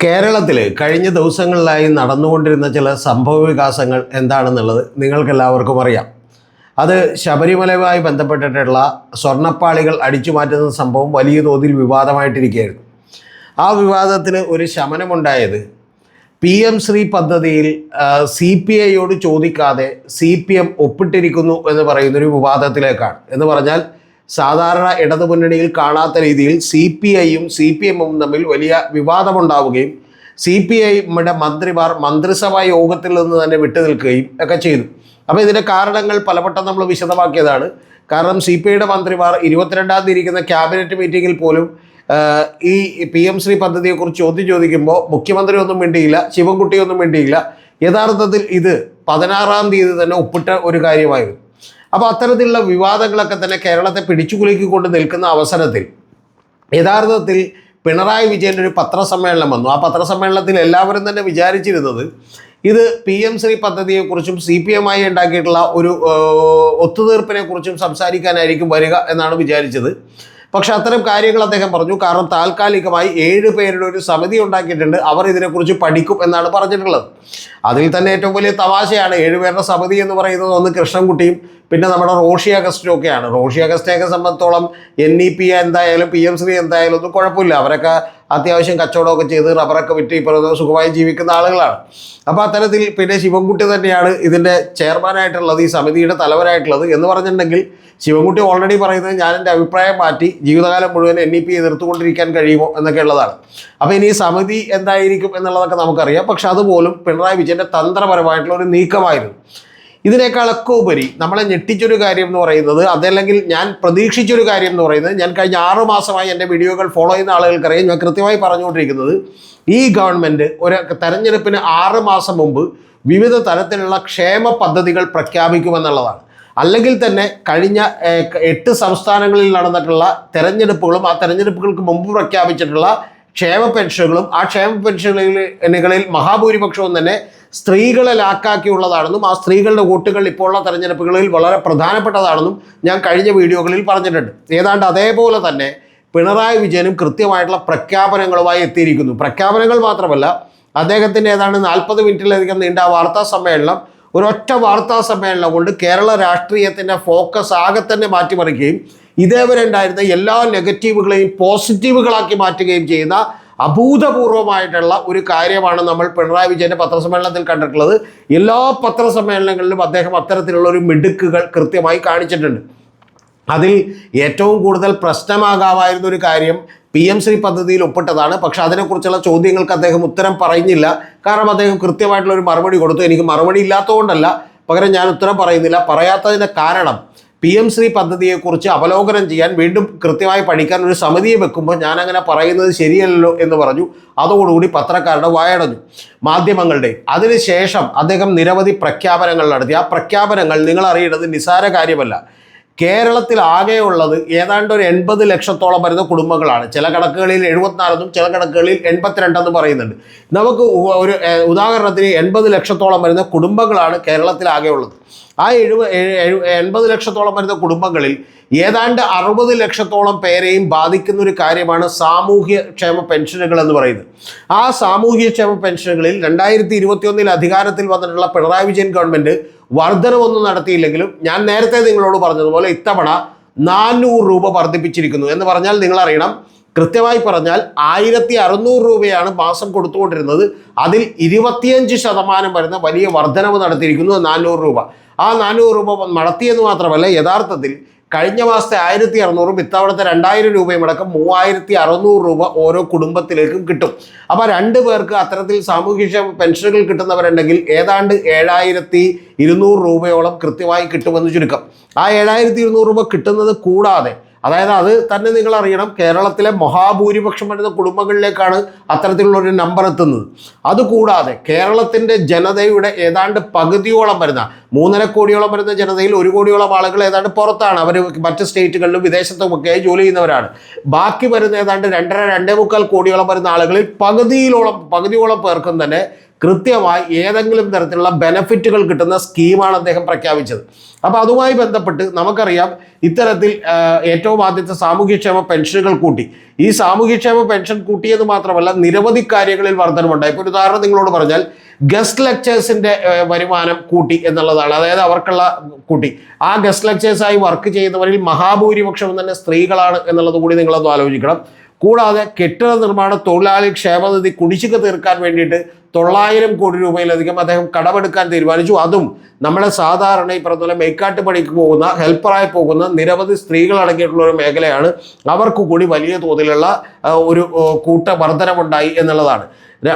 കേരളത്തിൽ കഴിഞ്ഞ ദിവസങ്ങളിലായി നടന്നുകൊണ്ടിരുന്ന ചില സംഭവ വികാസങ്ങൾ എന്താണെന്നുള്ളത് നിങ്ങൾക്കെല്ലാവർക്കും അറിയാം. അത് ശബരിമലയുമായി ബന്ധപ്പെട്ടിട്ടുള്ള സ്വർണ്ണപ്പാളികൾ അടിച്ചു മാറ്റുന്ന സംഭവം വലിയ തോതിൽ വിവാദമായിട്ടിരിക്കുകയായിരുന്നു. ആ വിവാദത്തിന് ഒരു ശമനമുണ്ടായത് PM ശ്രീ പദ്ധതിയിൽ CPIയോട് ചോദിക്കാതെ CPM ഒപ്പിട്ടിരിക്കുന്നു എന്ന് പറയുന്നൊരു വിവാദത്തിലേക്കാണ്. എന്ന് പറഞ്ഞാൽ സാധാരണ ഇടതുമുന്നണിയിൽ കാണാത്ത രീതിയിൽ CPIയും CPMും തമ്മിൽ വലിയ വിവാദമുണ്ടാവുകയും CPIയുടെ മന്ത്രിമാർ മന്ത്രിസഭാ യോഗത്തിൽ നിന്ന് തന്നെ വിട്ടുനിൽക്കുകയും ഒക്കെ ചെയ്തു. അപ്പോൾ ഇതിൻ്റെ കാരണങ്ങൾ പലവട്ടം നമ്മൾ വിശദമാക്കിയതാണ്. കാരണം CPIയുടെ മന്ത്രിമാർ 22-ാം തീയതി ഇരിക്കുന്ന ക്യാബിനറ്റ് മീറ്റിങ്ങിൽ പോലും ഈ PM ശ്രീ പദ്ധതിയെക്കുറിച്ച് ചോദിക്കുമ്പോൾ മുഖ്യമന്ത്രി ഒന്നും വേണ്ടിയില്ല, ശിവൻകുട്ടിയൊന്നും വേണ്ടിയില്ല. യഥാർത്ഥത്തിൽ ഇത് 16-ാം തീയതി തന്നെ ഒപ്പിട്ട ഒരു കാര്യമായിരുന്നു. അപ്പോൾ അത്തരത്തിലുള്ള വിവാദങ്ങളൊക്കെ തന്നെ കേരളത്തെ പിടിച്ചുകുലുക്കിക്കൊണ്ട് നിൽക്കുന്ന അവസരത്തിൽ യഥാർത്ഥത്തിൽ പിണറായി വിജയൻ്റെ ഒരു പത്രസമ്മേളനം വന്നു. ആ പത്രസമ്മേളനത്തിൽ എല്ലാവരും തന്നെ വിചാരിച്ചിരുന്നത് ഇത് PM ശ്രീ പദ്ധതിയെക്കുറിച്ചും CPMമായി ഉണ്ടാക്കിയിട്ടുള്ള ഒരു ഒത്തുതീർപ്പിനെക്കുറിച്ചും സംസാരിക്കാനായിരിക്കും വരിക എന്നാണ് വിചാരിച്ചത്. പക്ഷെ അത്തരം കാര്യങ്ങൾ അദ്ദേഹം പറഞ്ഞു. കാരണം താൽക്കാലികമായി 7 പേരുടെ ഒരു സമിതി ഉണ്ടാക്കിയിട്ടുണ്ട്, അവർ ഇതിനെക്കുറിച്ച് പഠിക്കും എന്നാണ് പറഞ്ഞിട്ടുള്ളത്. അതിൽ തന്നെ ഏറ്റവും വലിയ തമാശയാണ് 7 പേരുടെ സമിതി എന്ന് പറയുന്നത്. ഒന്ന് കൃഷ്ണൻകുട്ടിയും പിന്നെ നമ്മുടെ റോഷി അഗസ്റ്റിനും ഒക്കെയാണ്. റോഷി അഗസ്റ്റിനെയൊക്കെ സംബന്ധിച്ചോളം NEP എന്തായാലും PM ശ്രീ എന്തായാലും ഒന്നും കുഴപ്പമില്ല. അവരൊക്കെ അത്യാവശ്യം കച്ചവടമൊക്കെ ചെയ്ത് റബ്ബറൊക്കെ വിറ്റ് ഇപ്പോൾ സുഖമായി ജീവിക്കുന്ന ആളുകളാണ്. അപ്പോൾ അത്തരത്തിൽ പിന്നെ ശിവൻകുട്ടി തന്നെയാണ് ഇതിൻ്റെ ചെയർമാനായിട്ടുള്ളത്, ഈ സമിതിയുടെ തലവനായിട്ടുള്ളത്. എന്ന് പറഞ്ഞിട്ടുണ്ടെങ്കിൽ ശിവൻകുട്ടി ഓൾറെഡി പറയുന്നത് ഞാൻ എൻ്റെ അഭിപ്രായം മാറ്റി ജീവിതകാലം മുഴുവൻ NEP എതിർത്തുകൊണ്ടിരിക്കാൻ കഴിയുമോ എന്നൊക്കെ ഉള്ളതാണ്. അപ്പോൾ ഇനി സമിതി എന്തായിരിക്കും എന്നുള്ളതൊക്കെ നമുക്കറിയാം. പക്ഷെ അതുപോലും പിണറായി വിജയൻ്റെ തന്ത്രപരമായിട്ടുള്ള ഒരു നീക്കമായിരുന്നു. ഇതിനേക്കാളൊക്കെ ഉപരി നമ്മളെ ഞെട്ടിച്ചൊരു കാര്യം എന്ന് പറയുന്നത്, അതല്ലെങ്കിൽ ഞാൻ പ്രതീക്ഷിച്ചൊരു കാര്യം എന്ന് പറയുന്നത്, ഞാൻ കഴിഞ്ഞ 6 മാസമായി എൻ്റെ വീഡിയോകൾ ഫോളോ ചെയ്യുന്ന ആളുകൾക്കറിയാം, ഞാൻ കൃത്യമായി പറഞ്ഞുകൊണ്ടിരിക്കുന്നത് ഈ ഗവൺമെൻറ് ഒരു തെരഞ്ഞെടുപ്പിന് 6 മാസം മുമ്പ് വിവിധ തരത്തിലുള്ള ക്ഷേമ പദ്ധതികൾ പ്രഖ്യാപിക്കുമെന്നുള്ളതാണ്. അല്ലെങ്കിൽ തന്നെ കഴിഞ്ഞ 8 സംസ്ഥാനങ്ങളിൽ നടന്നിട്ടുള്ള തെരഞ്ഞെടുപ്പുകളും ആ തെരഞ്ഞെടുപ്പുകൾക്ക് മുമ്പ് പ്രഖ്യാപിച്ചിട്ടുള്ള ക്ഷേമ പെൻഷനുകളും ആ ക്ഷേമ പെൻഷനുകളിൽ മഹാഭൂരിപക്ഷവും തന്നെ സ്ത്രീകളെ ലാക്കാക്കിയുള്ളതാണെന്നും ആ സ്ത്രീകളുടെ വോട്ടുകൾ ഇപ്പോഴുള്ള തെരഞ്ഞെടുപ്പുകളിൽ വളരെ പ്രധാനപ്പെട്ടതാണെന്നും ഞാൻ കഴിഞ്ഞ വീഡിയോകളിൽ പറഞ്ഞിട്ടുണ്ട്. ഏതാണ്ട് അതേപോലെ തന്നെ പിണറായി വിജയനും കൃത്യമായിട്ടുള്ള പ്രഖ്യാപനങ്ങളുമായി എത്തിയിരിക്കുന്നു. പ്രഖ്യാപനങ്ങൾ മാത്രമല്ല, അദ്ദേഹത്തിൻ്റെ ഏതാണ്ട് 40 മിനിറ്റിലധികം നീണ്ട വാർത്താ സമ്മേളനം ഒരൊറ്റ വാർത്താ സമ്മേളനം കൊണ്ട് കേരള രാഷ്ട്രീയത്തിൻ്റെ ഫോക്കസ് ആകെ തന്നെ മാറ്റിമറിക്കുകയും ഇതേവരെ ഉണ്ടായിരുന്ന എല്ലാ നെഗറ്റീവുകളെയും പോസിറ്റീവുകളാക്കി മാറ്റുകയും ചെയ്യുന്ന അഭൂതപൂർവമായിട്ടുള്ള ഒരു കാര്യമാണ് നമ്മൾ പിണറായി വിജയൻ്റെ പത്രസമ്മേളനത്തിൽ കണ്ടിട്ടുള്ളത്. എല്ലാ പത്രസമ്മേളനങ്ങളിലും അദ്ദേഹം അത്തരത്തിലുള്ള ഒരു മിടുക്കുകൾ കൃത്യമായി കാണിച്ചിട്ടുണ്ട്. അതിൽ ഏറ്റവും കൂടുതൽ പ്രശ്നമാകാമായിരുന്ന ഒരു കാര്യം PM ശ്രീ പദ്ധതിയിൽ ഒപ്പിട്ടതാണ്. പക്ഷെ അതിനെക്കുറിച്ചുള്ള ചോദ്യങ്ങൾക്ക് അദ്ദേഹം ഉത്തരം പറയുന്നില്ല. കാരണം അദ്ദേഹം കൃത്യമായിട്ടുള്ള ഒരു മറുപടി കൊടുത്തു. എനിക്ക് മറുപടി ഇല്ലാത്തതുകൊണ്ടല്ല, പകരം ഞാൻ ഉത്തരം പറയുന്നില്ല. പറയാത്തതിൻ്റെ കാരണം PM ശ്രീ പദ്ധതിയെക്കുറിച്ച് അവലോകനം ചെയ്യാൻ വീണ്ടും കൃത്യമായി പഠിക്കാൻ ഒരു സമിതിയെ വെക്കുമ്പോൾ ഞാനങ്ങനെ പറയുന്നത് ശരിയല്ലല്ലോ എന്ന് പറഞ്ഞു. അതോടുകൂടി പത്രക്കാരുടെ വായടഞ്ഞു, മാധ്യമങ്ങളുടെ. അതിനുശേഷം അദ്ദേഹം നിരവധി പ്രഖ്യാപനങ്ങൾ നടത്തി. ആ പ്രഖ്യാപനങ്ങൾ നിങ്ങൾ അറിയേണ്ടത് നിസ്സാര കാര്യമല്ല. കേരളത്തിൽ ആകെയുള്ളത് ഏതാണ്ട് ഒരു 80 ലക്ഷത്തോളം വരുന്ന കുടുംബങ്ങളാണ്. ചില കണക്കുകളിൽ 74 എന്നും ചില കണക്കുകളിൽ 82 എന്നും പറയുന്നുണ്ട്. നമുക്ക് ഒരു ഉദാഹരണത്തിന് 80 ലക്ഷത്തോളം വരുന്ന കുടുംബങ്ങളാണ് കേരളത്തിൽ ആകെയുള്ളത്. ആ 80 ലക്ഷത്തോളം വരുന്ന കുടുംബങ്ങളിൽ ഏതാണ്ട് 60 ലക്ഷത്തോളം പേരെയും ബാധിക്കുന്ന ഒരു കാര്യമാണ് സാമൂഹ്യക്ഷേമ പെൻഷനുകൾ എന്ന് പറയുന്നത്. ആ സാമൂഹ്യക്ഷേമ പെൻഷനുകളിൽ 2021 അധികാരത്തിൽ വന്നിട്ടുള്ള പിണറായി വിജയൻ ഗവൺമെൻറ് വർധനവൊന്നും നടത്തിയില്ലെങ്കിലും ഞാൻ നേരത്തെ നിങ്ങളോട് പറഞ്ഞതുപോലെ ഇത്തവണ 400 രൂപ വർദ്ധിപ്പിച്ചിരിക്കുന്നു. എന്ന് പറഞ്ഞാൽ നിങ്ങൾ അറിയണം, കൃത്യമായി പറഞ്ഞാൽ 1600 രൂപയാണ് മാസം കൊടുത്തുകൊണ്ടിരുന്നത്. അതിൽ 25% വരുന്ന വലിയ വർധനവ് നടത്തിയിരിക്കുന്നു 400 രൂപ. ആ 400 രൂപ നടത്തിയെന്ന് മാത്രമല്ല, യഥാർത്ഥത്തിൽ കഴിഞ്ഞ മാസത്തെ 1600 ഇത്തവണത്തെ 2000 രൂപയും അടക്കം 3600 രൂപ ഓരോ കുടുംബത്തിലേക്കും കിട്ടും. അപ്പോൾ 2 പേർക്ക് അത്തരത്തിൽ സാമൂഹ്യക്ഷേമ പെൻഷനുകൾ കിട്ടുന്നവരുണ്ടെങ്കിൽ ഏതാണ്ട് 7200 രൂപയോളം കൃത്യമായി കിട്ടുമെന്ന് ചുരുക്കം. ആ 7200 രൂപ കിട്ടുന്നത് കൂടാതെ, അതായത് അത് തന്നെ നിങ്ങൾ അറിയണം, കേരളത്തിലെ മഹാഭൂരിപക്ഷം വരുന്ന കുടുംബങ്ങളിലേക്കാണ് അത്തരത്തിലുള്ളൊരു നമ്പർ എത്തുന്നത്. അതുകൂടാതെ കേരളത്തിൻ്റെ ജനതയുടെ ഏതാണ്ട് പകുതിയോളം വരുന്ന 3.5 കോടിയോളം വരുന്ന ജനതയിൽ 1 കോടിയോളം ആളുകൾ ഏതാണ്ട് പുറത്താണ്. അവർ മറ്റ് സ്റ്റേറ്റുകളിലും വിദേശത്തുമൊക്കെയായി ജോലി ചെയ്യുന്നവരാണ്. ബാക്കി വരുന്ന ഏതാണ്ട് 2.5-2.25 കോടിയോളം വരുന്ന ആളുകളിൽ പകുതിയോളം പേർക്കും തന്നെ കൃത്യമായി ഏതെങ്കിലും തരത്തിലുള്ള ബെനഫിറ്റുകൾ കിട്ടുന്ന സ്കീമാണ് അദ്ദേഹം പ്രഖ്യാപിച്ചത്. അപ്പോൾ അതുമായി ബന്ധപ്പെട്ട് നമുക്കറിയാം, ഇത്തരത്തിൽ ഏറ്റവും ആദ്യത്തെ സാമൂഹ്യക്ഷേമ പെൻഷനുകൾ കൂട്ടി. ഈ സാമൂഹ്യക്ഷേമ പെൻഷൻ കൂട്ടിയത് മാത്രമല്ല, നിരവധി കാര്യങ്ങളിൽ വർധനമുണ്ടായി. ഇപ്പോൾ ഒരു ഉദാഹരണം നിങ്ങളോട് പറഞ്ഞാൽ, ഗസ്റ്റ് ലെക്ചേഴ്സിൻ്റെ വരുമാനം കൂട്ടി എന്നുള്ളതാണ്. അതായത് അവർക്കുള്ള കൂട്ടി. ആ ഗസ്റ്റ് ലെക്ചേഴ്സായി വർക്ക് ചെയ്യുന്നവരിൽ മഹാഭൂരിപക്ഷം തന്നെ സ്ത്രീകളാണ് എന്നുള്ളത് കൂടി നിങ്ങളൊന്ന് ആലോചിക്കണം. കൂടാതെ കെട്ടിട നിർമ്മാണ തൊഴിലാളി ക്ഷേമനിധി കുടിശ്ശിക തീർക്കാൻ വേണ്ടിയിട്ട് 900 കോടി രൂപയിലധികം അദ്ദേഹം കടമെടുക്കാൻ തീരുമാനിച്ചു. അതും നമ്മളെ സാധാരണ ഈ പറഞ്ഞ പോലെ മേക്കാട്ട് പണിക്ക് പോകുന്ന, ഹെൽപ്പറായി പോകുന്ന നിരവധി സ്ത്രീകൾ അടങ്ങിയിട്ടുള്ള ഒരു മേഖലയാണ്. അവർക്ക് കൂടി വലിയ തോതിലുള്ള ഒരു വർധനമുണ്ടായി എന്നുള്ളതാണ്.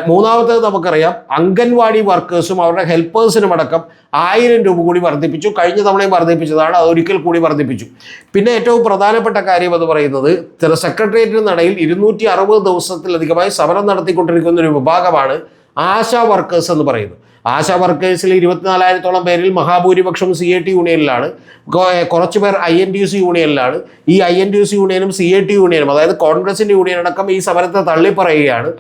മൂന്നാമത്തേത് നമുക്കറിയാം, അംഗൻവാടി വർക്കേഴ്സും അവരുടെ ഹെൽപ്പേഴ്സിനും അടക്കം 1000 രൂപ കൂടി വർദ്ധിപ്പിച്ചു. കഴിഞ്ഞ തവണയും വർദ്ധിപ്പിച്ചതാണ്, അതൊരിക്കൽ കൂടി വർദ്ധിപ്പിച്ചു. പിന്നെ ഏറ്റവും പ്രധാനപ്പെട്ട കാര്യം എന്ന് പറയുന്നത്, സെക്രട്ടേറിയറ്റിന് നടയിൽ 260 ദിവസത്തിലധികമായി സമരം നടത്തിക്കൊണ്ടിരിക്കുന്ന ഒരു വിഭാഗമാണ് ആശാ വർക്കേഴ്സ് എന്ന് പറയുന്നത്. ആശാ വർക്കേഴ്സിൽ 24,000-ഓളം പേരിൽ മഹാഭൂരിപക്ഷം CAT യൂണിയനിലാണ്, കുറച്ച് പേർ INTUC യൂണിയനിലാണ്. ഈ INTUC യൂണിയനും CAT യൂണിയനും, അതായത് കോൺഗ്രസിൻ്റെ യൂണിയൻ അടക്കം ഈ സമരത്തെ തള്ളിപ്പറയുകയാണ്.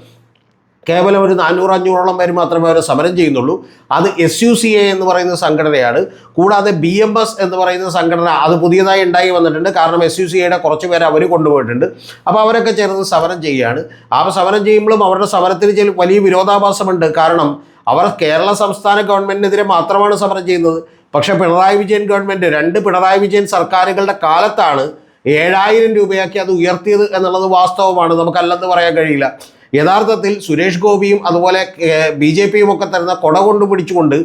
കേവലം ഒരു 400-500ഓളം പേര് മാത്രമേ അവർ സമരം ചെയ്യുന്നുള്ളൂ. അത് SUCA എന്ന് പറയുന്ന സംഘടനയാണ്. കൂടാതെ BMS എന്ന് പറയുന്ന സംഘടന അത് പുതിയതായി ഉണ്ടായി വന്നിട്ടുണ്ട്. കാരണം SUCAയുടെ കുറച്ച് പേരെ അവർ കൊണ്ടുപോയിട്ടുണ്ട്. അപ്പോൾ അവരൊക്കെ ചേർന്ന് സമരം ചെയ്യുകയാണ്. ആ സമരം ചെയ്യുമ്പോഴും അവരുടെ സമരത്തിന് ചില വലിയ വിരോധാഭാസമുണ്ട്. കാരണം അവർ കേരള സംസ്ഥാന ഗവൺമെൻറ്റിനെതിരെ മാത്രമാണ് സമരം ചെയ്യുന്നത്. പക്ഷേ പിണറായി വിജയൻ ഗവൺമെൻറ്, 2 പിണറായി വിജയൻ സർക്കാരുകളുടെ കാലത്താണ് 7000 രൂപയാക്കി അത് ഉയർത്തിയത് എന്നുള്ളത് വാസ്തവമാണ്, നമുക്കല്ലെന്ന് പറയാൻ കഴിയില്ല. യഥാർത്ഥത്തിൽ സുരേഷ് ഗോപിയും അതുപോലെ BJPയും ഒക്കെ തരുന്ന കൊട കൊണ്ട് പിടിച്ചുകൊണ്ട്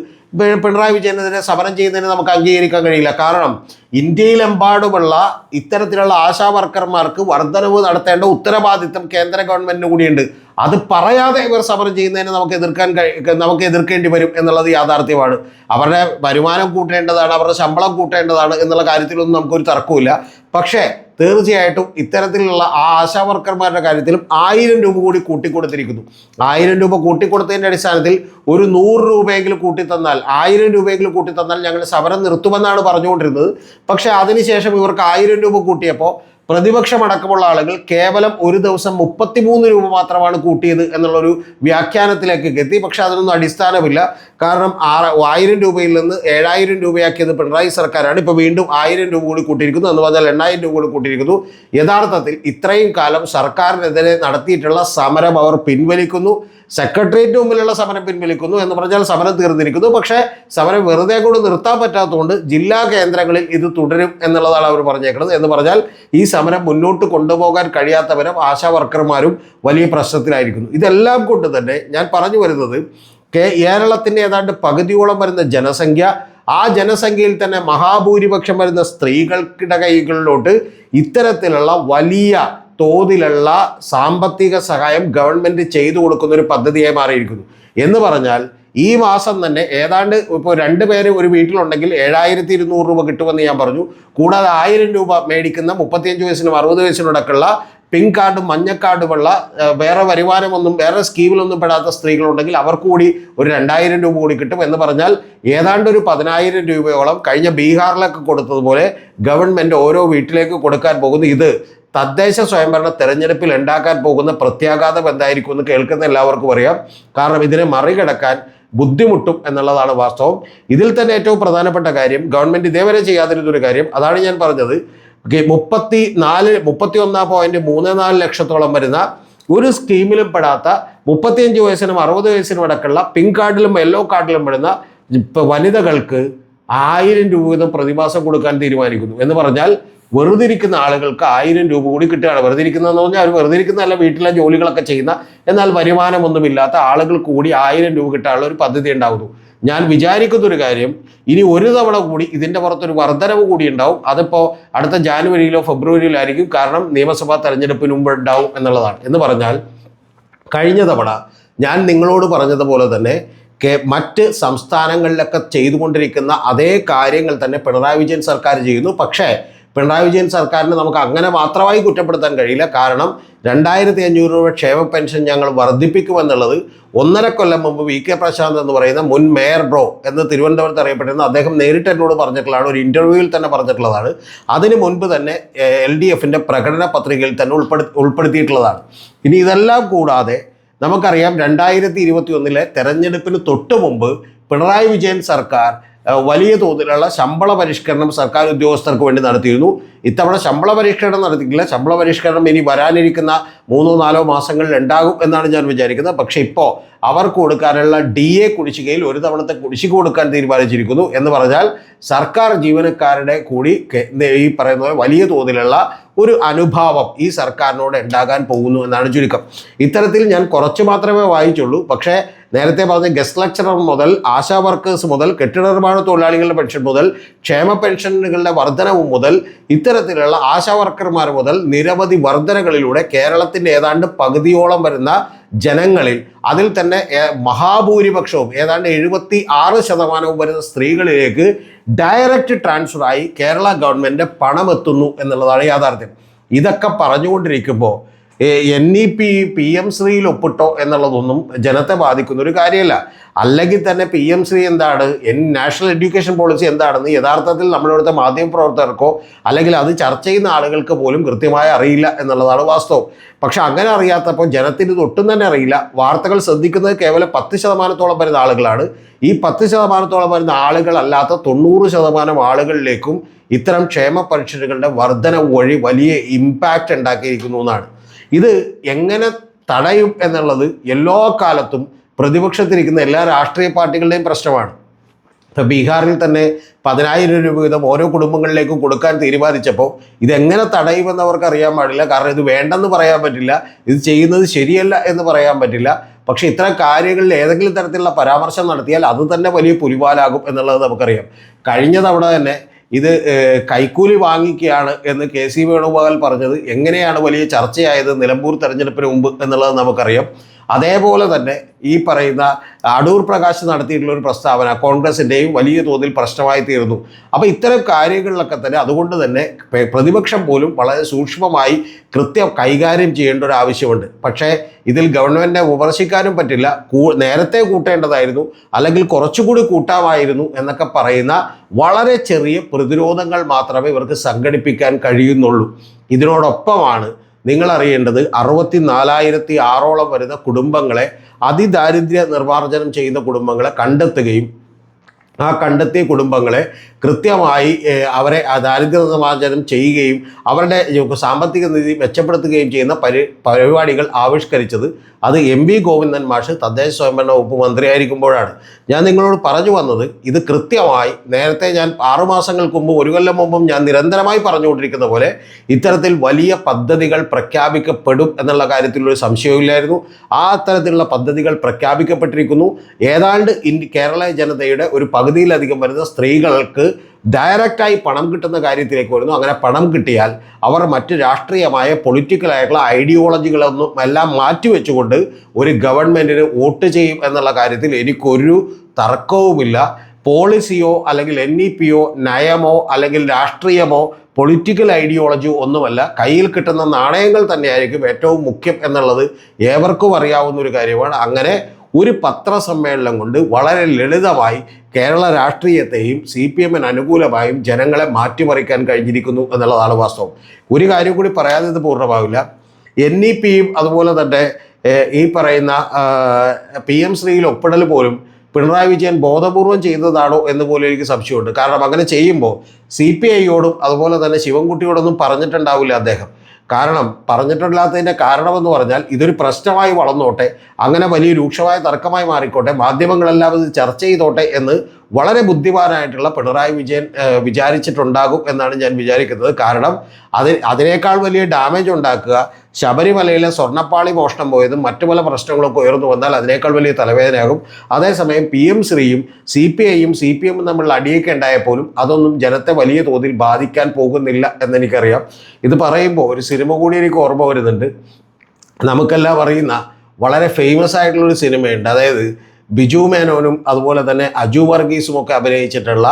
പിണറായി വിജയനെതിരെ സമരം ചെയ്യുന്നതിന് നമുക്ക് അംഗീകരിക്കാൻ കഴിയില്ല. കാരണം ഇന്ത്യയിലെമ്പാടുമുള്ള ഇത്തരത്തിലുള്ള ആശാ വർക്കർമാർക്ക് വർധനവ് നടത്തേണ്ട ഉത്തരവാദിത്തം കേന്ദ്ര ഗവൺമെൻറ്റിന് കൂടിയുണ്ട്. അത് പറയാതെ ഇവർ സമരം ചെയ്യുന്നതിന് നമുക്ക് എതിർക്കേണ്ടി വരും എന്നുള്ളത് യാഥാർത്ഥ്യമാണ്. അവരുടെ വരുമാനം കൂട്ടേണ്ടതാണ്, അവരുടെ ശമ്പളം കൂട്ടേണ്ടതാണ് എന്നുള്ള കാര്യത്തിലൊന്നും നമുക്കൊരു തർക്കമില്ല. പക്ഷേ തീർച്ചയായിട്ടും ഇത്തരത്തിലുള്ള ആ ആശാ വർക്കർമാരുടെ കാര്യത്തിലും 1000 രൂപ കൂടി കൂട്ടിക്കൊടുത്തിരിക്കുന്നു. 1000 രൂപ കൂട്ടിക്കൊടുത്തതിൻ്റെ അടിസ്ഥാനത്തിൽ ഒരു 100 രൂപയെങ്കിലും കൂട്ടിത്തന്നാൽ, 1000 രൂപയെങ്കിലും കൂട്ടിത്തന്നാൽ ഞങ്ങൾ സമരം നിർത്തുമെന്നാണ് പറഞ്ഞുകൊണ്ടിരുന്നത്. പക്ഷേ അതിനുശേഷം ഇവർക്ക് 1000 രൂപ കൂട്ടിയപ്പോൾ പ്രതിപക്ഷമടക്കമുള്ള ആളുകൾ കേവലം ഒരു ദിവസം 33 രൂപ മാത്രമാണ് കൂട്ടിയത് എന്നുള്ളൊരു വ്യാഖ്യാനത്തിലേക്ക് എത്തി. പക്ഷെ അതിനൊന്നും അടിസ്ഥാനമില്ല. കാരണം 1000 രൂപയിൽ നിന്ന് 7000 രൂപയാക്കിയത് പിണറായി സർക്കാരാണ്. ഇപ്പോൾ വീണ്ടും 1000 രൂപ കൂടി കൂട്ടിയിരിക്കുന്നു, എന്ന് പറഞ്ഞാൽ 8000 രൂപ കൂടി കൂട്ടിയിരിക്കുന്നു. യഥാർത്ഥത്തിൽ ഇത്രയും കാലം സർക്കാരിനെതിരെ നടത്തിയിട്ടുള്ള സമരം അവർ പിൻവലിക്കുന്നു. സെക്രട്ടേറിയറ്റിന് മുമ്പിലുള്ള സമരം പിൻവലിക്കുന്നു എന്ന് പറഞ്ഞാൽ സമരം തീർന്നിരിക്കുന്നു. പക്ഷേ സമരം വെറുതെ കൂടെ നിർത്താൻ പറ്റാത്തതുകൊണ്ട് ജില്ലാ കേന്ദ്രങ്ങളിൽ ഇത് തുടരും എന്നുള്ളതാണ് അവർ പറഞ്ഞേക്കുന്നത്. എന്ന് പറഞ്ഞാൽ ഈ സമരം മുന്നോട്ട് കൊണ്ടുപോകാൻ കഴിയാത്തവരും ആശാ വർക്കർമാരും വലിയ പ്രശ്നത്തിലായിരിക്കുന്നു. ഇതെല്ലാം കൊണ്ട് തന്നെ ഞാൻ പറഞ്ഞു വരുന്നത്, കേരളത്തിൻ്റെ ഏതാണ്ട് പകുതിയോളം വരുന്ന ജനസംഖ്യ, ആ ജനസംഖ്യയിൽ തന്നെ മഹാഭൂരിപക്ഷം വരുന്ന സ്ത്രീകൾക്കിടെ കൈകളിലോട്ട് ഇത്തരത്തിലുള്ള വലിയ തോതിലുള്ള സാമ്പത്തിക സഹായം ഗവൺമെൻറ് ചെയ്തു കൊടുക്കുന്ന ഒരു പദ്ധതിയായി മാറിയിരിക്കുന്നു. എന്ന് പറഞ്ഞാൽ ഈ മാസം തന്നെ ഏതാണ്ട് ഇപ്പോൾ 2 പേര് ഒരു വീട്ടിലുണ്ടെങ്കിൽ 7200 രൂപ കിട്ടുമെന്ന് ഞാൻ പറഞ്ഞു. കൂടാതെ 1000 രൂപ മേടിക്കുന്ന 35 വയസ്സിനും 60 വയസ്സിനോടൊക്കെയുള്ള പിങ്ക് കാർഡും മഞ്ഞ കാർഡുമുള്ള വേറെ വരുമാനമൊന്നും വേറെ സ്കീമിലൊന്നും പെടാത്ത സ്ത്രീകളുണ്ടെങ്കിൽ അവർക്ക് കൂടി ഒരു 2000 രൂപ കൂടി കിട്ടും. എന്ന് പറഞ്ഞാൽ ഏതാണ്ട് ഒരു 10000 രൂപയോളം കഴിഞ്ഞ ബീഹാറിലൊക്കെ കൊടുത്തതുപോലെ ഗവൺമെൻറ് ഓരോ വീട്ടിലേക്ക് കൊടുക്കാൻ പോകുന്നു. ഇത് തദ്ദേശ സ്വയംഭരണ തെരഞ്ഞെടുപ്പിൽ ഉണ്ടാക്കാൻ പോകുന്ന പ്രത്യാഘാതം എന്തായിരിക്കും എന്ന് കേൾക്കുന്ന എല്ലാവർക്കും അറിയാം. കാരണം ഇതിനെ മറികടക്കാൻ ബുദ്ധിമുട്ടും എന്നുള്ളതാണ് വാസ്തവം. ഇതിൽ തന്നെ ഏറ്റവും പ്രധാനപ്പെട്ട കാര്യം, ഗവൺമെൻറ് ഇതേവരെ ചെയ്യാതിരുന്നൊരു കാര്യം, അതാണ് ഞാൻ പറഞ്ഞത്. 31.34 ലക്ഷത്തോളം വരുന്ന ഒരു സ്കീമിലും പെടാത്ത 35 വയസ്സിനും 60 വയസ്സിനും അടക്കമുള്ള പിങ്ക് കാർഡിലും യെല്ലോ കാർഡിലും പെടുന്ന വനിതകൾക്ക് 1000 രൂപ വീതം പ്രതിമാസം കൊടുക്കാൻ തീരുമാനിക്കുന്നു. എന്ന് പറഞ്ഞാൽ വെറുതെ ഇരിക്കുന്ന ആളുകൾക്ക് 1000 രൂപ കൂടി കിട്ടുകയാണ്. വെറുതെ ഇരിക്കുന്നതെന്ന് പറഞ്ഞാൽ അവർ വെറുതെ ഇരിക്കുന്നതല്ല, വീട്ടിലെ ജോലികളൊക്കെ ചെയ്യുന്ന എന്നാൽ വരുമാനമൊന്നുമില്ലാത്ത ആളുകൾക്ക് കൂടി 1000 രൂപ കിട്ടാനുള്ള ഒരു പദ്ധതി ഉണ്ടാകുന്നു. ഞാൻ വിചാരിക്കുന്നൊരു കാര്യം, ഇനി ഒരു തവണ കൂടി ഇതിൻ്റെ പുറത്തൊരു വർധനവ് കൂടി ഉണ്ടാവും. അതിപ്പോൾ അടുത്ത ജാനുവരിയിലോ ഫെബ്രുവരിയിലോ ആയിരിക്കും. കാരണം നിയമസഭാ തെരഞ്ഞെടുപ്പിന് മുമ്പ് ഉണ്ടാവും എന്നുള്ളതാണ്. എന്ന് പറഞ്ഞാൽ കഴിഞ്ഞ തവണ ഞാൻ നിങ്ങളോട് പറഞ്ഞതുപോലെ തന്നെ മറ്റ് സംസ്ഥാനങ്ങളിലൊക്കെ ചെയ്തുകൊണ്ടിരിക്കുന്ന അതേ കാര്യങ്ങൾ തന്നെ പിണറായി വിജയൻ സർക്കാർ ചെയ്യുന്നു. പക്ഷേ പിണറായി വിജയൻ സർക്കാരിന് നമുക്ക് അങ്ങനെ മാത്രമായി കുറ്റപ്പെടുത്താൻ കഴിയില്ല. കാരണം 2500 രൂപ ക്ഷേമ പെൻഷൻ ഞങ്ങൾ വർദ്ധിപ്പിക്കുമെന്നുള്ളത് 1.5 കൊല്ലം മുമ്പ് VK പ്രശാന്ത് എന്ന് പറയുന്ന മുൻ മേയർ ബ്രോ എന്ന് തിരുവനന്തപുരത്ത് അറിയപ്പെട്ടിരുന്ന അദ്ദേഹം നേരിട്ട് എന്നോട് പറഞ്ഞിട്ടുള്ളതാണ്, ഒരു ഇൻ്റർവ്യൂവിൽ തന്നെ പറഞ്ഞിട്ടുള്ളതാണ്. അതിന് മുൻപ് തന്നെ LDFിൻ്റെ പ്രകടന പത്രികയിൽ തന്നെ ഉൾപ്പെടുത്തിയിട്ടുള്ളതാണ്. ഇനി ഇതെല്ലാം കൂടാതെ നമുക്കറിയാം 2021 തെരഞ്ഞെടുപ്പിന് തൊട്ട് മുമ്പ് പിണറായി വിജയൻ സർക്കാർ വലിയ തോതിലുള്ള ശമ്പള പരിഷ്കരണം സർക്കാർ ഉദ്യോഗസ്ഥർക്ക് വേണ്ടി നടത്തിയിരുന്നു. ഇത്തവണ ശമ്പള പരിഷ്കരണം നടത്തിയിട്ടില്ല. ശമ്പള പരിഷ്കരണം ഇനി വരാനിരിക്കുന്ന 3-4 മാസങ്ങളിൽ ഉണ്ടാകും എന്നാണ് ഞാൻ വിചാരിക്കുന്നത്. പക്ഷേ ഇപ്പോൾ അവർക്ക് കൊടുക്കാനുള്ള DA കുടിശ്ശികയിൽ ഒരു തവണത്തെ കുടിശ്ശിക കൊടുക്കാൻ തീരുമാനിച്ചിരിക്കുന്നു. എന്ന് പറഞ്ഞാൽ സർക്കാർ ജീവനക്കാരുടെ കൂടി ഈ പറയുന്ന വലിയ തോതിലുള്ള ഒരു അനുഭാവം ഈ സർക്കാരിനോട് ഉണ്ടാകാൻ പോകുന്നു എന്നാണ് ചുരുക്കം. ഇത്തരത്തിൽ ഞാൻ കുറച്ച് മാത്രമേ വായിച്ചുള്ളൂ. പക്ഷേ നേരത്തെ പറഞ്ഞ ഗസ്റ്റ് ലെക്ചറർ മുതൽ ആശാ വർക്കേഴ്സ് മുതൽ കെട്ടിട നിർമ്മാണ തൊഴിലാളികളുടെ പെൻഷൻ മുതൽ ക്ഷേമ പെൻഷനുകളുടെ വർധനവ് മുതൽ ഇത്തരത്തിലുള്ള ആശാ വർക്കർമാർ മുതൽ നിരവധി വർധനകളിലൂടെ കേരളത്തിൻ്റെ ഏതാണ്ട് പകുതിയോളം വരുന്ന ജനങ്ങളിൽ അതിൽ തന്നെ മഹാഭൂരിപക്ഷവും ഏതാണ്ട് 76% വരുന്ന സ്ത്രീകളിലേക്ക് ഡയറക്റ്റ് ട്രാൻസ്ഫറായി കേരള ഗവൺമെൻറ് പണം എത്തുന്നു എന്നുള്ളതാണ് യാഥാർത്ഥ്യം. ഇതൊക്കെ പറഞ്ഞുകൊണ്ടിരിക്കുമ്പോൾ NEP PM ശ്രീയിൽ ഒപ്പിട്ടോ എന്നുള്ളതൊന്നും ജനത്തെ ബാധിക്കുന്ന ഒരു കാര്യമല്ല. അല്ലെങ്കിൽ തന്നെ PM ശ്രീ എന്താണ്, നാഷണൽ എഡ്യൂക്കേഷൻ പോളിസി എന്താണെന്ന് യഥാർത്ഥത്തിൽ നമ്മളിവിടുത്തെ മാധ്യമപ്രവർത്തകർക്കോ അല്ലെങ്കിൽ അത് ചർച്ച ചെയ്യുന്ന ആളുകൾക്ക് പോലും കൃത്യമായി അറിയില്ല എന്നുള്ളതാണ് വാസ്തവം. പക്ഷെ അങ്ങനെ അറിയാത്തപ്പോൾ ജനത്തിന് ഇത് ഒട്ടും തന്നെ അറിയില്ല. വാർത്തകൾ ശ്രദ്ധിക്കുന്നത് കേവലം 10% വരുന്ന ആളുകളാണ്. ഈ 10% വരുന്ന ആളുകളല്ലാത്ത 90% ആളുകളിലേക്കും ഇത്തരം ക്ഷേമ പെൻഷനുകളുടെ വർധനവ് വഴി വലിയ ഇമ്പാക്റ്റ് ഉണ്ടാക്കിയിരിക്കുന്നു എന്നാണ്. ഇത് എങ്ങനെ തടയും എന്നുള്ളത് എല്ലാ കാലത്തും പ്രതിപക്ഷത്തിരിക്കുന്ന എല്ലാ രാഷ്ട്രീയ പാർട്ടികളുടെയും പ്രശ്നമാണ്. ഇപ്പോൾ ബീഹാറിൽ തന്നെ 10,000 രൂപ വീതം ഓരോ കുടുംബങ്ങളിലേക്കും കൊടുക്കാൻ തീരുമാനിച്ചപ്പോൾ ഇതെങ്ങനെ തടയുമെന്ന് അവർക്ക് അറിയാൻ പാടില്ല. കാരണം ഇത് വേണ്ടെന്ന് പറയാൻ പറ്റില്ല, ഇത് ചെയ്യുന്നത് ശരിയല്ല എന്ന് പറയാൻ പറ്റില്ല. പക്ഷേ ഇത്തരം കാര്യങ്ങളിൽ ഏതെങ്കിലും തരത്തിലുള്ള പരാമർശം നടത്തിയാൽ അത് തന്നെ വലിയ പുലിവാലാകും എന്നുള്ളത് നമുക്കറിയാം. കഴിഞ്ഞ തവണ തന്നെ ഇത് കൈക്കൂലി വാങ്ങിക്കുകയാണ് എന്ന് KC വേണുഗോപാൽ പറഞ്ഞത് എങ്ങനെയാണ് വലിയ ചർച്ചയായത് നിലമ്പൂർ തെരഞ്ഞെടുപ്പിന് മുമ്പ് എന്നുള്ളത് നമുക്കറിയാം. അതേപോലെ തന്നെ ഈ പറയുന്ന അടൂർ പ്രകാശ് നടത്തിയിട്ടുള്ള ഒരു പ്രസ്താവന കോൺഗ്രസിൻ്റെയും വലിയ തോതിൽ പ്രശ്നമായി തീർന്നു. അപ്പോൾ ഇത്തരം കാര്യങ്ങളിലൊക്കെ തന്നെ അതുകൊണ്ട് തന്നെ പ്രതിപക്ഷം പോലും വളരെ സൂക്ഷ്മമായി കൃത്യം കൈകാര്യം ചെയ്യേണ്ട ഒരു ആവശ്യമുണ്ട്. പക്ഷേ ഇതിൽ ഗവൺമെൻറ്റിനെ വിമർശിക്കാനും പറ്റില്ല. നേരത്തെ കൂട്ടേണ്ടതായിരുന്നു, അല്ലെങ്കിൽ കുറച്ചുകൂടി കൂട്ടാമായിരുന്നു എന്നൊക്കെ പറയുന്ന വളരെ ചെറിയ പ്രതിരോധങ്ങൾ മാത്രമേ ഇവർക്ക് സംഘടിപ്പിക്കാൻ കഴിയുന്നുള്ളൂ. ഇതിനോടൊപ്പമാണ് നിങ്ങൾ അറിയേണ്ടത് 64,006 വരുന്ന കുടുംബങ്ങളെ അതിദാരിദ്ര്യ നിർമ്മാർജ്ജനം ചെയ്യുന്ന കുടുംബങ്ങളെ കണ്ടെത്തുകയും ആ കണ്ടെത്തിയ കുടുംബങ്ങളെ കൃത്യമായി അവരെ ദാരിദ്ര്യ നിർമ്മാർജ്ജനം ചെയ്യുകയും അവരുടെ സാമ്പത്തിക നിധി മെച്ചപ്പെടുത്തുകയും ചെയ്യുന്ന പരിപാടികൾ ആവിഷ്കരിച്ചത് അത് MV ഗോവിന്ദൻ മാഷ് തദ്ദേശ സ്വയംഭരണ വകുപ്പ് മന്ത്രിയായിരിക്കുമ്പോഴാണ്. ഞാൻ നിങ്ങളോട് പറഞ്ഞു വന്നത് ഇത് കൃത്യമായി നേരത്തെ ഞാൻ 6 മാസങ്ങൾക്ക് മുമ്പ് 1 കൊല്ലം മുമ്പും ഞാൻ നിരന്തരമായി പറഞ്ഞുകൊണ്ടിരിക്കുന്ന പോലെ ഇത്തരത്തിൽ വലിയ പദ്ധതികൾ പ്രഖ്യാപിക്കപ്പെടും എന്നുള്ള കാര്യത്തിലൊരു സംശയമില്ലായിരുന്നു. ആ തരത്തിലുള്ള പദ്ധതികൾ പ്രഖ്യാപിക്കപ്പെട്ടിരിക്കുന്നു. ഏതാണ്ട് കേരള ജനതയുടെ ഒരു പകുതിയിലധികം വരുന്ന സ്ത്രീകൾക്ക് ഡയറക്റ്റായി പണം കിട്ടുന്ന കാര്യത്തിലേക്ക് വരുന്നു. അങ്ങനെ പണം കിട്ടിയാൽ അവർ മറ്റ് രാഷ്ട്രീയമായ പൊളിറ്റിക്കലായിട്ടുള്ള ഐഡിയോളജികളൊന്നും എല്ലാം മാറ്റിവെച്ചുകൊണ്ട് ഒരു ഗവൺമെൻറ്റിന് വോട്ട് ചെയ്യും എന്നുള്ള കാര്യത്തിൽ എനിക്കൊരു തർക്കവുമില്ല. പോളിസിയോ അല്ലെങ്കിൽ NEPയോ നയമോ അല്ലെങ്കിൽ രാഷ്ട്രീയമോ പൊളിറ്റിക്കൽ ഐഡിയോളജിയോ ഒന്നുമല്ല, കയ്യിൽ കിട്ടുന്ന നാണയങ്ങൾ തന്നെയായിരിക്കും ഏറ്റവും മുഖ്യം എന്നുള്ളത് ഏവർക്കും അറിയാവുന്ന ഒരു കാര്യമാണ്. അങ്ങനെ ഒരു പത്രസമ്മേളനം കൊണ്ട് വളരെ ലളിതമായി കേരള രാഷ്ട്രീയത്തെയും CPMന് അനുകൂലമായും ജനങ്ങളെ മാറ്റിമറിക്കാൻ കഴിഞ്ഞിരിക്കുന്നു എന്നുള്ളതാണ് വാസ്തവം. ഒരു കാര്യം കൂടി പറയാതെ ഇത് പൂർണ്ണമാവില്ല. NEPയും അതുപോലെ തന്നെ ഈ പറയുന്ന PM ശ്രീയിൽ ഒപ്പിടൽ പോലും പിണറായി വിജയൻ ബോധപൂർവം ചെയ്തതാണോ എന്ന് പോലും എനിക്ക് സംശയമുണ്ട്. കാരണം അങ്ങനെ ചെയ്യുമ്പോൾ CPIയോടും അതുപോലെ തന്നെ ശിവൻകുട്ടിയോടൊന്നും പറഞ്ഞിട്ടുണ്ടാവില്ല അദ്ദേഹം. കാരണം പറഞ്ഞിട്ടില്ലാത്തതിൻ്റെ കാരണമെന്ന് പറഞ്ഞാൽ ഇതൊരു പ്രശ്നമായി വളർന്നോട്ടെ, അങ്ങനെ വലിയ രൂക്ഷമായ തർക്കമായി മാറിക്കോട്ടെ, മാധ്യമങ്ങളെല്ലാം ഇത് ചർച്ച ചെയ്തോട്ടെ എന്ന് വളരെ ബുദ്ധിമാനായിട്ടുള്ള പിണറായി വിജയൻ വിചാരിച്ചിട്ടുണ്ടാകും എന്നാണ് ഞാൻ വിചാരിക്കുന്നത്. കാരണം അതിനേക്കാൾ വലിയ ഡാമേജ് ഉണ്ടാക്കുക ശബരിമലയിലെ സ്വർണ്ണപ്പാളി മോഷണം പോയതും മറ്റു പല പ്രശ്നങ്ങളൊക്കെ ഉയർന്നു വന്നാൽ അതിനേക്കാൾ വലിയ തലവേദനയാകും. അതേസമയം PM ശ്രീയും CPIയും CPMും തമ്മിലുള്ള അടിയൊക്കെ ഉണ്ടായപ്പോലും അതൊന്നും ജനത്തെ വലിയ തോതിൽ ബാധിക്കാൻ പോകുന്നില്ല എന്നെനിക്കറിയാം. ഇത് പറയുമ്പോൾ ഒരു സിനിമ കൂടി എനിക്ക് ഓർമ്മ വരുന്നുണ്ട്. നമുക്കെല്ലാം അറിയുന്ന വളരെ ഫേമസ് ആയിട്ടുള്ളൊരു സിനിമയുണ്ട്. അതായത് ബിജു മേനോനും അതുപോലെ തന്നെ അജു വർഗീസും ഒക്കെ അഭിനയിച്ചിട്ടുള്ള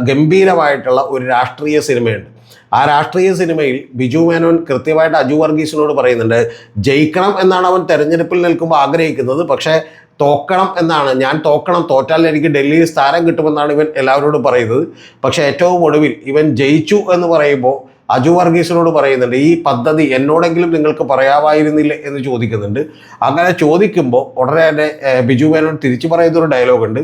ഗംഭീരമായിട്ടുള്ള ഒരു രാഷ്ട്രീയ സിനിമയുണ്ട്. ആ രാഷ്ട്രീയ സിനിമയിൽ ബിജു മേനോൻ കൃത്യമായിട്ട് അജു വർഗീസിനോട് പറയുന്നുണ്ട്, ജയിക്കണം എന്നാണ് അവൻ തെരഞ്ഞെടുപ്പിൽ നിൽക്കുമ്പോൾ ആഗ്രഹിക്കുന്നത്, പക്ഷേ തോക്കണം എന്നാണ്, ഞാൻ തോക്കണം, തോറ്റാൽ എനിക്ക് ഡൽഹിയിൽ സ്ഥാനം കിട്ടുമെന്നാണ് ഇവൻ എല്ലാവരോടും പറയുന്നത്. പക്ഷേ ഏറ്റവും ഒടുവിൽ ഇവൻ ജയിച്ചു എന്ന് പറയുമ്പോൾ അജു വർഗീസിനോട് പറയുന്നുണ്ട്, ഈ പദ്ധതി എന്നോടെങ്കിലും നിങ്ങൾക്ക് പറയാമായിരുന്നില്ലേ എന്ന് ചോദിക്കുന്നുണ്ട്. അങ്ങനെ ചോദിക്കുമ്പോൾ ഉടനെ തന്നെ ബിജു മേനോൻ തിരിച്ചു പറയുന്നൊരു ഡയലോഗുണ്ട്,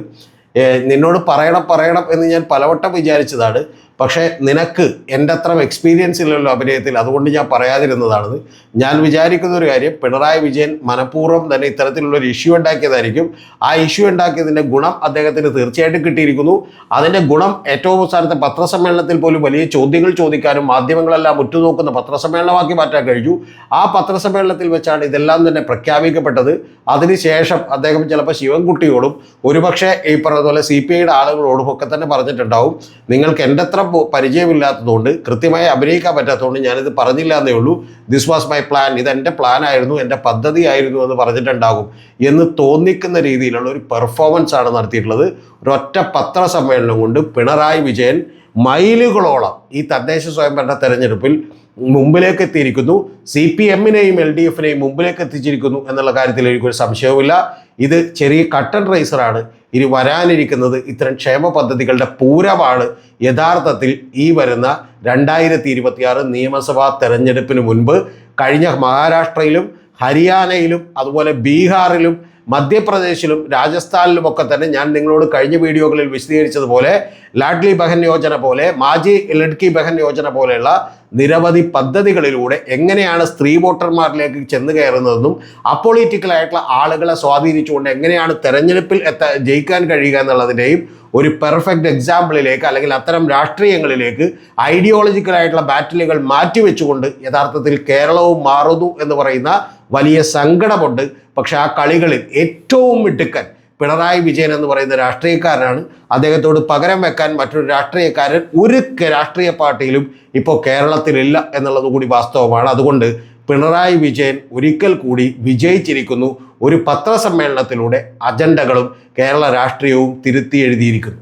നിന്നോട് പറയണം എന്ന് ഞാൻ പലവട്ടം വിചാരിച്ചതാണ്, പക്ഷേ നിനക്ക് എൻ്റെ അത്ര എക്സ്പീരിയൻസ് ഇല്ലല്ലോ അഭിനയത്തിൽ, അതുകൊണ്ട് ഞാൻ പറയാതിരുന്നതാണെന്ന്. ഞാൻ വിചാരിക്കുന്ന ഒരു കാര്യം, പിണറായി വിജയൻ മനഃപൂർവ്വം തന്നെ ഇത്തരത്തിലുള്ളൊരു ഇഷ്യൂ ഉണ്ടാക്കിയതായിരിക്കും. ആ ഇഷ്യൂ ഉണ്ടാക്കിയതിൻ്റെ ഗുണം അദ്ദേഹത്തിന് തീർച്ചയായിട്ടും കിട്ടിയിരിക്കുന്നു. അതിൻ്റെ ഗുണം ഏറ്റവും അവസാനത്തെ പത്രസമ്മേളനത്തിൽ പോലും വലിയ ചോദ്യങ്ങൾ ചോദിക്കാനും മാധ്യമങ്ങളെല്ലാം ഉറ്റുനോക്കുന്ന പത്രസമ്മേളനമാക്കി മാറ്റാൻ കഴിഞ്ഞു. ആ പത്രസമ്മേളനത്തിൽ വെച്ചാണ് ഇതെല്ലാം തന്നെ പ്രഖ്യാപിക്കപ്പെട്ടത്. അതിനുശേഷം അദ്ദേഹം ചിലപ്പോൾ ശിവൻകുട്ടിയോടും ഒരുപക്ഷെ ഈ പറഞ്ഞതുപോലെ CPIയുടെ ആളുകളോടും ഒക്കെ തന്നെ പറഞ്ഞിട്ടുണ്ടാവും, നിങ്ങൾക്ക് എൻ്റെ അത്ര പരിചയമില്ലാത്തതുകൊണ്ട്, കൃത്യമായി അഭിനയിക്കാൻ പറ്റാത്തതുകൊണ്ട് ഞാനിത് പറഞ്ഞില്ല എന്നേ ഉള്ളൂ, ദിസ് വാസ് മൈ പ്ലാൻ, ഇതെൻ്റെ പ്ലാൻ ആയിരുന്നു, എൻ്റെ പദ്ധതി ആയിരുന്നു എന്ന് പറഞ്ഞിട്ടുണ്ടാകും എന്ന് തോന്നിക്കുന്ന രീതിയിലുള്ള ഒരു പെർഫോമൻസ് ആണ് നടത്തിയിട്ടുള്ളത്. ഒരൊറ്റ പത്രസമ്മേളനം കൊണ്ട് പിണറായി വിജയൻ മൈലുകളോളം ഈ തദ്ദേശ സ്വയംഭരണ തെരഞ്ഞെടുപ്പിൽ മുമ്പിലേക്ക് എത്തിയിരിക്കുന്നു. CPMനെയും LDFനെയും മുമ്പിലേക്ക് എത്തിച്ചിരിക്കുന്നു എന്നുള്ള കാര്യത്തിൽ എനിക്കൊരു സംശയവുമില്ല. ഇത് ചെറിയ കട്ടൻ റൈസറാണ്. ഇനി വരാനിരിക്കുന്നത് ഇത്തരം ക്ഷേമ പദ്ധതികളുടെ പൂരമാണ്. യഥാർത്ഥത്തിൽ ഈ വരുന്ന 2026 നിയമസഭാ തെരഞ്ഞെടുപ്പിന് മുൻപ് കഴിഞ്ഞ മഹാരാഷ്ട്രയിലും ഹരിയാനയിലും അതുപോലെ ബീഹാറിലും മധ്യപ്രദേശിലും രാജസ്ഥാനിലുമൊക്കെ തന്നെ ഞാൻ നിങ്ങളോട് കഴിഞ്ഞ വീഡിയോകളിൽ വിശദീകരിച്ചതുപോലെ ലാഡ്ലി ബഹൻ യോജന പോലെ, മാജി ലഡ്കി ബഹൻ യോജന പോലെയുള്ള നിരവധി പദ്ധതികളിലൂടെ എങ്ങനെയാണ് സ്ത്രീ വോട്ടർമാരിലേക്ക് ചെന്ന് കയറുന്നതെന്നും അപ്പൊളിറ്റിക്കലായിട്ടുള്ള ആളുകളെ സ്വാധീനിച്ചുകൊണ്ട് എങ്ങനെയാണ് തെരഞ്ഞെടുപ്പിൽ ജയിക്കാൻ കഴിയുക എന്നുള്ളതിൻ്റെയും ഒരു പെർഫെക്റ്റ് എക്സാമ്പിളിലേക്ക്, അല്ലെങ്കിൽ അത്തരം രാഷ്ട്രീയങ്ങളിലേക്ക് ഐഡിയോളജിക്കലായിട്ടുള്ള ബാറ്റിലുകൾ മാറ്റിവെച്ചുകൊണ്ട് യഥാർത്ഥത്തിൽ കേരളവും മാറുന്നു എന്ന് പറയുന്ന വലിയ സങ്കടമുണ്ട്. പക്ഷെ ആ കളികളിൽ ഏറ്റവും മിടുക്കൻ പിണറായി വിജയൻ എന്ന് പറയുന്ന രാഷ്ട്രീയക്കാരനാണ്. അദ്ദേഹത്തോട് പകരം വെക്കാൻ മറ്റൊരു രാഷ്ട്രീയക്കാരൻ ഒരു രാഷ്ട്രീയ പാർട്ടിയിലും ഇപ്പോൾ കേരളത്തിലില്ല എന്നുള്ളത് കൂടി വാസ്തവമാണ്. അതുകൊണ്ട് പിണറായി വിജയൻ ഒരിക്കൽ കൂടി വിജയിച്ചിരിക്കുന്നു. ഒരു പത്രസമ്മേളനത്തിലൂടെ അജണ്ടകളും കേരള രാഷ്ട്രീയവും തിരുത്തി എഴുതിയിരിക്കുന്നു.